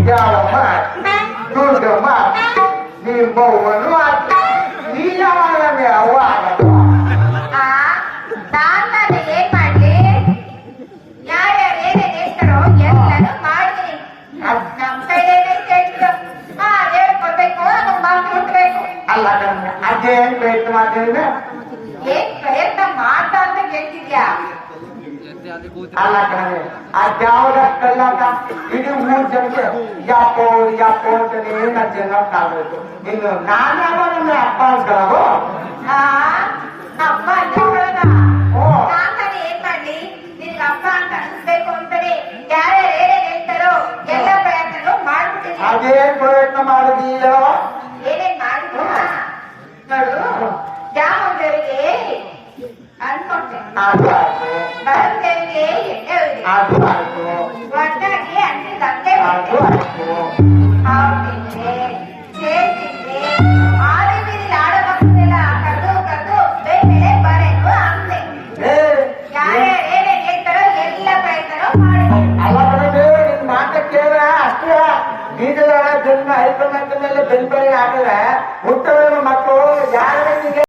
ಯಾವಮ್ಮ ದುರ್ಗಮ್ಮ ನಿಮ್ಮವ್ವನು ನೀ ಯಾವಾಗ ಅವ್ವ ನಾನು ಏನ್ ಮಾಡ್ಲಿ? ಯಾರ್ಯಾರು ಏನೇನ್ ಹೇಳ್ತಾರೋ ಎಲ್ಲಾನು ಮಾಡ್ತೀನಿ. ನಮ್ ಸೈಡ್ ಏನೇನ್ ಕೇಳ್ತಿರೋ ಹೇಳ್ಕೊಡ್ಬೇಕು, ಅದನ್ನ ಮಾಡ್ಕೊಡ್ಬೇಕು. ಅಲ್ಲ ಅದೇನ್ ಪ್ರಯತ್ನ ಮಾಡ್ತೀನಿ ಏನ್ ಪ್ರಯತ್ನ ಮಾಡ್ತಾ ಅಂತ ಕೇಳ್ತಿದ್ಯಾ? ಅಲ್ಲ ಕಣೆ ಅದ್ಯಾವ್ದ ಕಳ್ಳಾಟ ಇಡೀ 3 ಜನಕ್ಕೆ ಯಾಕೋ ಯಾಕೋ ಅಂತಾನೆ ನನ್ನ ಜನ ಕಾಣಬೇಕು. ಇನ್ನು ನಾನ್ಯಾವ ನನ್ನ ಅಪ್ಪ ಅನ್ಕೊಳ್ಳೋದು ಅಪ್ಪ ಅನ್ಕೊಳ್ಳೋದ? ನಾನು ಏನ್ ಮಾಡ್ಲಿ? ನಿನ್ಗೆ ಅಪ್ಪ ಅಂತ ಅನ್ಸ್ಬೇಕು ಅಂತಾನೆ ಯಾರ್ಯಾರು ಏನೇನ್ ಹೇಳ್ತಾರೋ ಎಲ್ಲ ಪ್ರಯತ್ನನೂ ಮಾಡ್ಬಿಟ್ಟಿದ್ದೀನಿ. ಅದೇನ್ ಪ್ರಯತ್ನ ಮಾಡಿದೀಯೋ? ಏನೇನ್ ಮಾಡಿದ್ರು ನೋಡು. ಜಾಮೂನ್ದೇವಿಗೆ ಅನ್ಕೊಂಡೆ, ಅದು ಆಯ್ತು, ಬರದೇವಿಗೆ ಎಣ್ಣೆ ಹೊಯ್ದೆ, ಅದು ಆಯ್ತು, ಒಟ್ಟಾಗಿ ಅಣ್ಣಿ ದಂಗೆ ಅದು ಆಯ್ತು. ಹಾವ್ತಿದ್ದೆ, ಸೇರ್ತಿದ್ದೆ, ಆದಿ ಬೀದಿಲಿ ಆಡೋ ಮಕ್ಕಳೆಲ್ಲ ಕದ್ದು ಕದ್ದು ಬೆಳೆ ಬರೇನು ಅಂದೆ. ಯಾರ್ಯಾರು ಏನೇನ್ ಹೇಳ್ತಾರೋ ಎಲ್ಲ ಪ್ರಯತ್ನನೂ ಮಾಡಿದೆ. ಅಲ್ಲ ಕಣೆ ನಿನ್ ಮಾತ ಕೇಳ ಅಷ್ಟೇ. ಬೀಜದ ಜನ್ಮ ಐದು ಮೇಲೆ ಬೆಂಬಲ ಹಾಕಿದ್ರೆ ಹುಟ್ಟದ ಮಕ್ಕಳು ಯಾರ